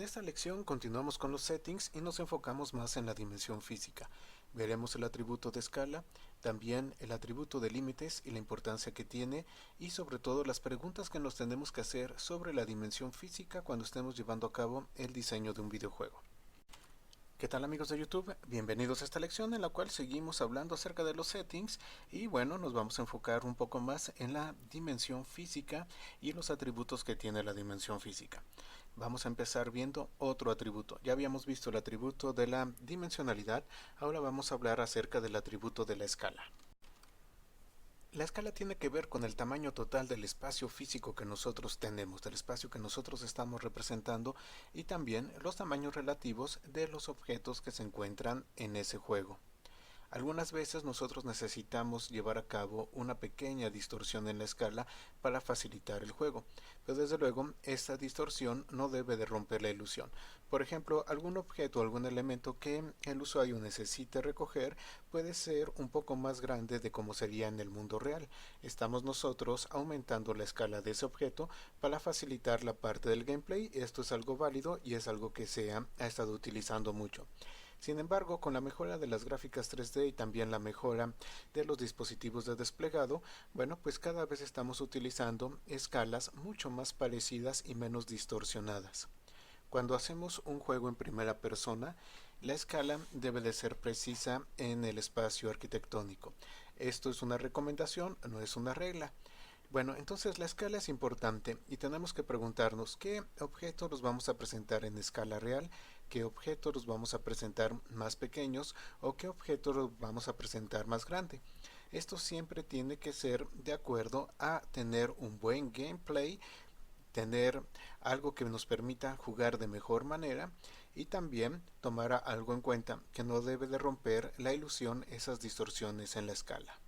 esta lección continuamos con los settings y nos enfocamos más en la dimensión física. Veremos el atributo de escala, también el atributo de límites y la importancia que tiene, y sobre todo las preguntas que nos tenemos que hacer sobre la dimensión física cuando estemos llevando a cabo el diseño de un videojuego. ¿Qué tal, amigos de YouTube? Bienvenidos a esta lección en la cual seguimos hablando acerca de los settings y bueno, nos vamos a enfocar un poco más en la dimensión física y los atributos que tiene la dimensión física. Vamos a empezar viendo otro atributo. Ya habíamos visto el atributo de la dimensionalidad, ahora vamos a hablar acerca del atributo de la escala. La escala tiene que ver con el tamaño total del espacio físico que nosotros tenemos, del espacio que nosotros estamos representando y también los tamaños relativos de los objetos que se encuentran en ese juego. Algunas veces nosotros necesitamos llevar a cabo una pequeña distorsión en la escala para facilitar el juego, pero desde luego esta distorsión no debe de romper la ilusión. Por ejemplo, algún objeto o algún elemento que el usuario necesite recoger puede ser un poco más grande de como sería en el mundo real. Estamos nosotros aumentando la escala de ese objeto para facilitar la parte del gameplay. Esto es algo válido y es algo que se ha estado utilizando mucho. Sin embargo, con la mejora de las gráficas 3D y también la mejora de los dispositivos de desplegado, bueno, pues cada vez estamos utilizando escalas mucho más parecidas y menos distorsionadas. Cuando hacemos un juego en primera persona, la escala debe de ser precisa en el espacio arquitectónico. Esto es una recomendación, no es una regla. Bueno, entonces la escala es importante y tenemos que preguntarnos qué objetos los vamos a presentar en escala real, qué objetos los vamos a presentar más pequeños o qué objetos los vamos a presentar más grande. Esto siempre tiene que ser de acuerdo a tener un buen gameplay, tener algo que nos permita jugar de mejor manera y también tomar algo en cuenta que no debe de romper la ilusión esas distorsiones en la escala.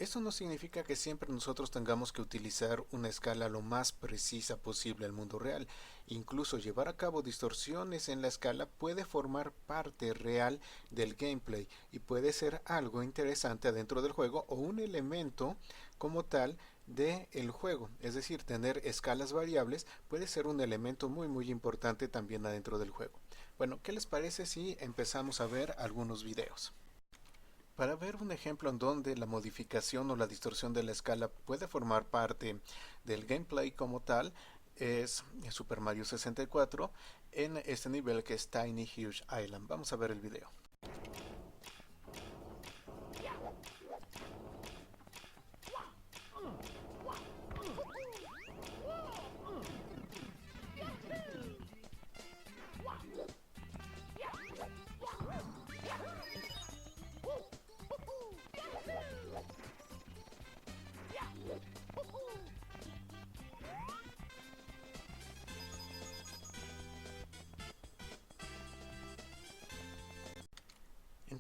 Esto no significa que siempre nosotros tengamos que utilizar una escala lo más precisa posible al mundo real. Incluso llevar a cabo distorsiones en la escala puede formar parte real del gameplay y puede ser algo interesante adentro del juego o un elemento como tal del juego. Es decir, tener escalas variables puede ser un elemento muy importante también adentro del juego. Bueno, ¿qué les parece si empezamos a ver algunos videos? Para ver un ejemplo en donde la modificación o la distorsión de la escala puede formar parte del gameplay como tal, es Super Mario 64 en este nivel que es Tiny Huge Island. Vamos a ver el video.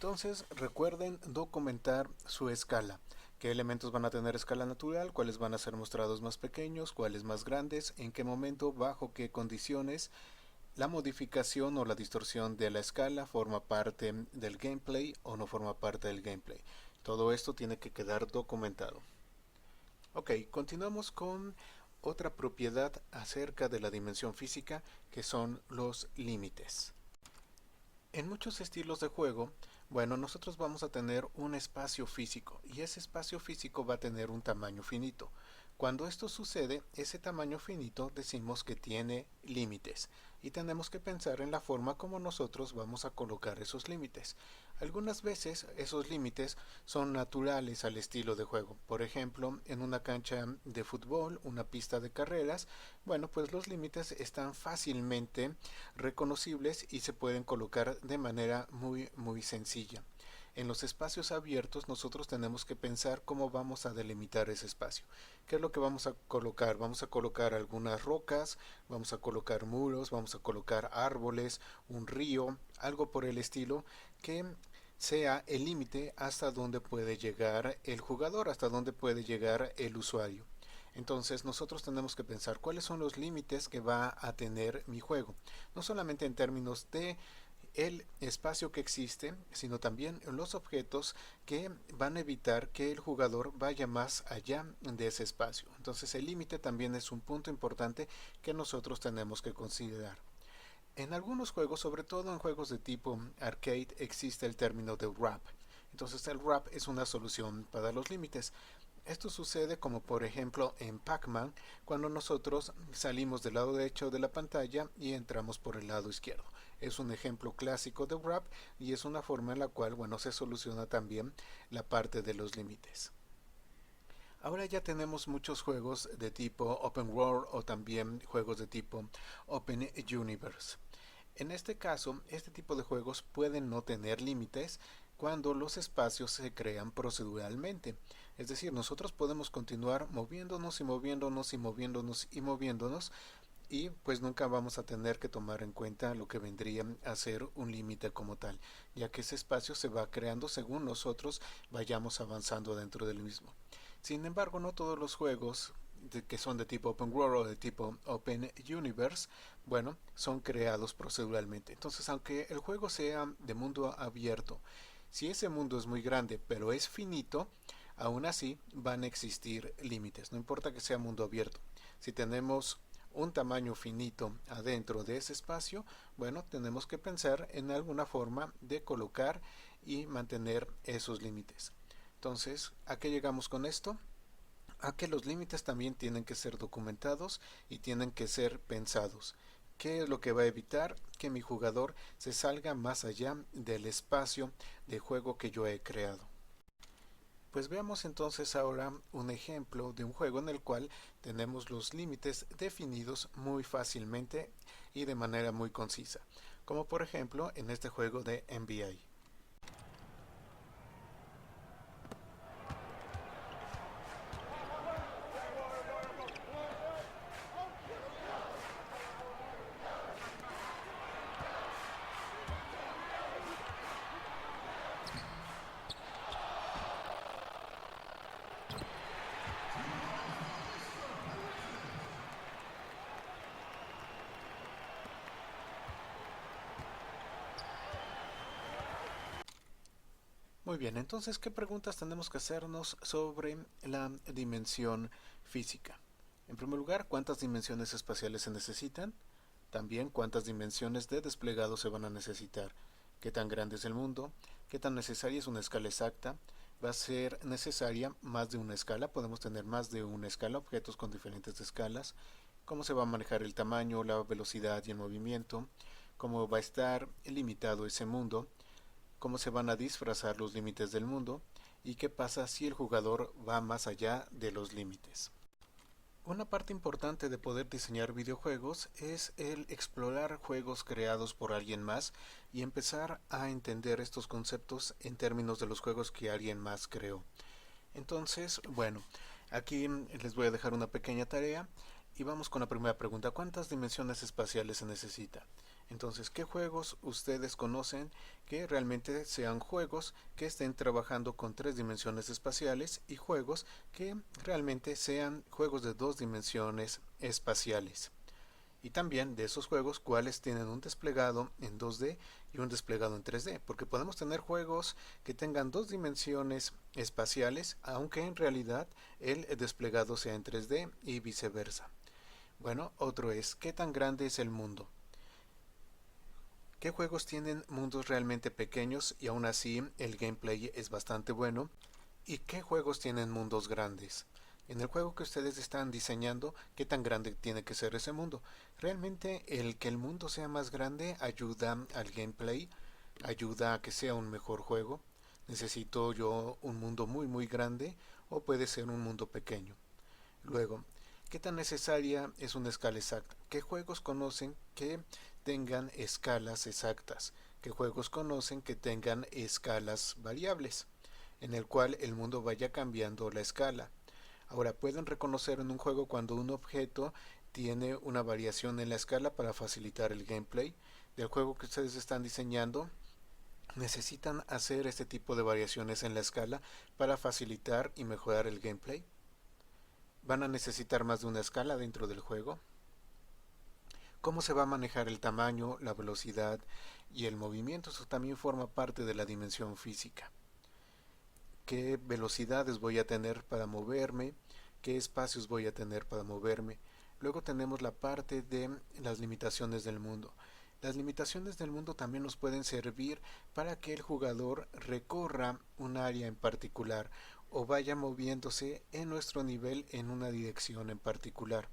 Entonces recuerden documentar su escala. ¿Qué elementos van a tener escala natural? ¿Cuáles van a ser mostrados más pequeños? ¿Cuáles más grandes? ¿En qué momento? ¿Bajo qué condiciones? La modificación o la distorsión de la escala forma parte del gameplay o no forma parte del gameplay. Todo esto tiene que quedar documentado. Ok, continuamos con otra propiedad acerca de la dimensión física que son los límites. En muchos estilos de juego, bueno, nosotros vamos a tener un espacio físico y ese espacio físico va a tener un tamaño finito. Cuando esto sucede, ese tamaño finito decimos que tiene límites y tenemos que pensar en la forma como nosotros vamos a colocar esos límites. Algunas veces esos límites son naturales al estilo de juego. Por ejemplo, en una cancha de fútbol, una pista de carreras, bueno, pues los límites están fácilmente reconocibles y se pueden colocar de manera muy sencilla. En los espacios abiertos nosotros tenemos que pensar cómo vamos a delimitar ese espacio. ¿Qué es lo que vamos a colocar? Vamos a colocar algunas rocas, vamos a colocar muros, vamos a colocar árboles, un río, algo por el estilo que sea el límite hasta donde puede llegar el jugador, hasta donde puede llegar el usuario. Entonces nosotros tenemos que pensar cuáles son los límites que va a tener mi juego, no solamente en términos de el espacio que existe, sino también los objetos que van a evitar que el jugador vaya más allá de ese espacio. Entonces el límite también es un punto importante que nosotros tenemos que considerar. En algunos juegos, sobre todo en juegos de tipo arcade, existe el término de wrap. Entonces el wrap es una solución para los límites. Esto sucede como por ejemplo en Pac-Man, cuando nosotros salimos del lado derecho de la pantalla y entramos por el lado izquierdo. Es un ejemplo clásico de wrap y es una forma en la cual, bueno, se soluciona también la parte de los límites. Ahora ya tenemos muchos juegos de tipo Open World o también juegos de tipo Open Universe. En este caso, este tipo de juegos pueden no tener límites cuando los espacios se crean proceduralmente. Es decir, nosotros podemos continuar moviéndonos y moviéndonos y moviéndonos y moviéndonos y pues nunca vamos a tener que tomar en cuenta lo que vendría a ser un límite como tal, ya que ese espacio se va creando según nosotros vayamos avanzando dentro del mismo. Sin embargo, no todos los juegos que son de tipo Open World o de tipo Open Universe, bueno, son creados proceduralmente. Entonces, aunque el juego sea de mundo abierto, si ese mundo es muy grande pero es finito, aún así van a existir límites, no importa que sea mundo abierto. Si tenemos un tamaño finito adentro de ese espacio, bueno, tenemos que pensar en alguna forma de colocar y mantener esos límites. Entonces, ¿a qué llegamos con esto? A que los límites también tienen que ser documentados y tienen que ser pensados. ¿Qué es lo que va a evitar que mi jugador se salga más allá del espacio de juego que yo he creado? Pues veamos entonces ahora un ejemplo de un juego en el cual tenemos los límites definidos muy fácilmente y de manera muy concisa, como por ejemplo en este juego de NBA. Muy bien, entonces, ¿qué preguntas tenemos que hacernos sobre la dimensión física? En primer lugar, ¿cuántas dimensiones espaciales se necesitan? También, ¿cuántas dimensiones de desplegado se van a necesitar? ¿Qué tan grande es el mundo? ¿Qué tan necesaria es una escala exacta? ¿Va a ser necesaria más de una escala? Podemos tener más de una escala, objetos con diferentes escalas. ¿Cómo se va a manejar el tamaño, la velocidad y el movimiento? ¿Cómo va a estar limitado ese mundo? ¿Cómo se van a disfrazar los límites del mundo? ¿Y qué pasa si el jugador va más allá de los límites? Una parte importante de poder diseñar videojuegos es el explorar juegos creados por alguien más y empezar a entender estos conceptos en términos de los juegos que alguien más creó. Entonces, bueno, aquí les voy a dejar una pequeña tarea y vamos con la primera pregunta. ¿Cuántas dimensiones espaciales se necesita? Entonces, ¿qué juegos ustedes conocen que realmente sean juegos que estén trabajando con 3 dimensiones espaciales y juegos que realmente sean juegos de 2 dimensiones espaciales? Y también de esos juegos, cuáles tienen un desplegado en 2D y un desplegado en 3D, porque podemos tener juegos que tengan 2 dimensiones espaciales, aunque en realidad el desplegado sea en 3D y viceversa. Bueno, otro es, ¿qué tan grande es el mundo? ¿Qué juegos tienen mundos realmente pequeños y aún así el gameplay es bastante bueno? ¿Y qué juegos tienen mundos grandes? En el juego que ustedes están diseñando, ¿qué tan grande tiene que ser ese mundo? Realmente el que el mundo sea más grande ayuda al gameplay, ayuda a que sea un mejor juego. ¿Necesito yo un mundo muy grande o puede ser un mundo pequeño? Luego, ¿qué tan necesaria es una escala exacta? ¿Qué juegos conocen que tengan escalas exactas? ¿Qué juegos conocen que tengan escalas variables? En el cual el mundo vaya cambiando la escala. Ahora, pueden reconocer en un juego cuando un objeto tiene una variación en la escala para facilitar el gameplay del juego que ustedes están diseñando. Necesitan hacer este tipo de variaciones en la escala para facilitar y mejorar el gameplay. Van a necesitar más de una escala dentro del juego. ¿Cómo se va a manejar el tamaño, la velocidad y el movimiento? Eso también forma parte de la dimensión física. ¿Qué velocidades voy a tener para moverme? ¿Qué espacios voy a tener para moverme? Luego tenemos la parte de las limitaciones del mundo. Las limitaciones del mundo también nos pueden servir para que el jugador recorra un área en particular o vaya moviéndose en nuestro nivel en una dirección en particular.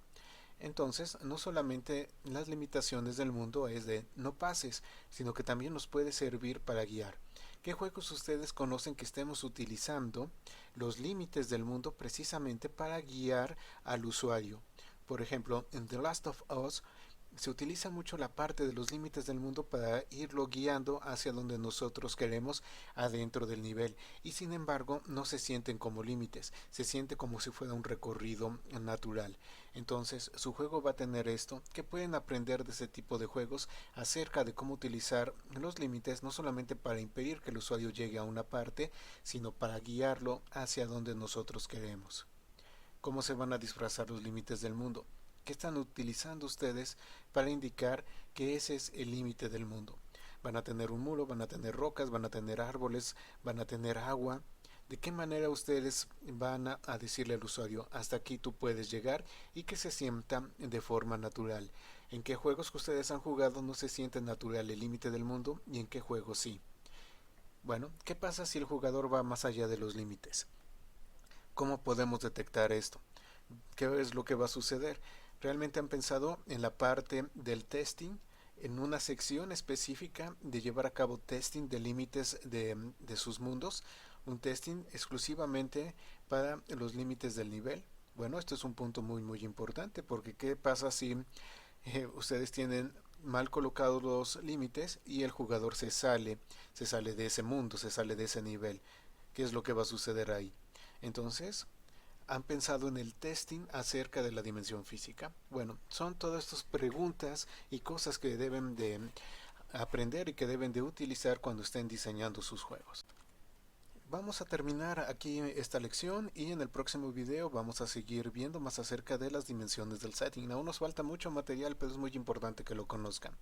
Entonces, no solamente las limitaciones del mundo es de no pases, sino que también nos puede servir para guiar. ¿Qué juegos ustedes conocen que estemos utilizando los límites del mundo precisamente para guiar al usuario? Por ejemplo, en The Last of Us se utiliza mucho la parte de los límites del mundo para irlo guiando hacia donde nosotros queremos adentro del nivel, y sin embargo no se sienten como límites, se siente como si fuera un recorrido natural. Entonces su juego va a tener esto, que pueden aprender de ese tipo de juegos acerca de cómo utilizar los límites, no solamente para impedir que el usuario llegue a una parte, sino para guiarlo hacia donde nosotros queremos. ¿Cómo se van a disfrazar los límites del mundo? ¿Qué están utilizando ustedes para indicar que ese es el límite del mundo? Van a tener un muro, van a tener rocas, van a tener árboles, van a tener agua. ¿De qué manera ustedes van a decirle al usuario hasta aquí tú puedes llegar y que se sienta de forma natural? ¿En qué juegos que ustedes han jugado no se siente natural el límite del mundo y en qué juegos sí? Bueno, ¿qué pasa si el jugador va más allá de los límites? ¿Cómo podemos detectar esto? ¿Qué es lo que va a suceder? ¿Realmente han pensado en la parte del testing, en una sección específica de llevar a cabo testing de límites de sus mundos? Un testing exclusivamente para los límites del nivel. Bueno, esto es un punto muy importante, porque ¿qué pasa si ustedes tienen mal colocados los límites y el jugador se sale de ese mundo, se sale de ese nivel? ¿Qué es lo que va a suceder ahí? Entonces, ¿han pensado en el testing acerca de la dimensión física? Bueno, son todas estas preguntas y cosas que deben de aprender y que deben de utilizar cuando estén diseñando sus juegos. Vamos a terminar aquí esta lección y en el próximo video vamos a seguir viendo más acerca de las dimensiones del setting. Aún nos falta mucho material, pero es muy importante que lo conozcan.